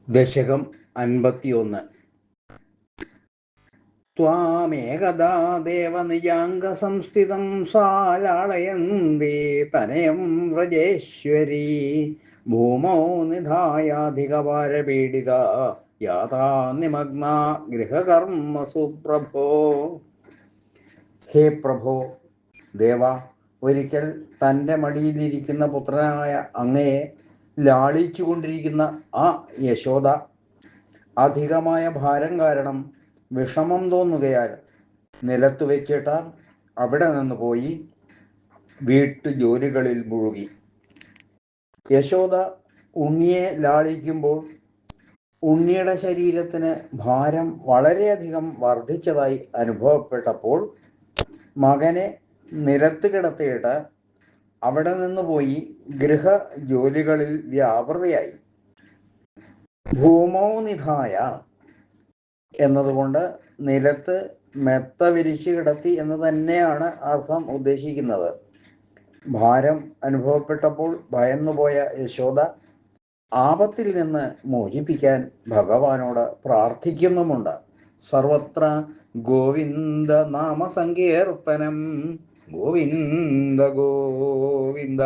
ദശകം 51. ത്വാമേകദാ ദേവനിജാംഗസംസ്ഥിതം സാലാളയന്തേ തനയം വ്രജേശ്വരീ ഭൂമൗ നിധായാധികഭാരപീഡിത യാതാ നിമഗ്നാ ഗൃഹകർമ്മസു പ്രഭോ. ഹേ പ്രഭോ, ദേവ, ഒരിക്കൽ തൻ്റെ മടിയിലിരിക്കുന്ന പുത്രനായ അങ്ങയെ ലാളിച്ചുകൊണ്ടിരിക്കുന്ന ആ യശോദ അധികമായ ഭാരം കാരണം വിഷമം തോന്നുകയാൽ നിലത്ത് വെച്ചിട്ട് അവിടെ നിന്ന് പോയി വീട്ടു ജോലികളിൽ മുഴുകി. യശോദ ഉണ്ണിയെ ലാളിക്കുമ്പോൾ ഉണ്ണിയുടെ ശരീരത്തിന് ഭാരം വളരെയധികം വർദ്ധിച്ചതായി അനുഭവപ്പെട്ടപ്പോൾ മകനെ നിലത്ത് കിടത്തിയിട്ട് അവിടെ നിന്ന് പോയി ഗൃഹ ജോലികളിൽ വ്യാപൃതയായി. ഭൂമൗ നിധായ എന്നതുകൊണ്ട് നിലത്ത് മെത്ത വിരിച്ചു കിടത്തി എന്ന് തന്നെയാണ് അർത്ഥം ഉദ്ദേശിക്കുന്നത്. ഭാരം അനുഭവപ്പെട്ടപ്പോൾ ഭയന്നുപോയ യശോദ ആപത്തിൽ നിന്ന് മോചിപ്പിക്കാൻ ഭഗവാനോട് പ്രാർത്ഥിക്കുന്നുമുണ്ട്. സർവത്ര ഗോവിന്ദ നാമസങ്കീർത്തനം. ഗോവിന്ദ ഗോവിന്ദ.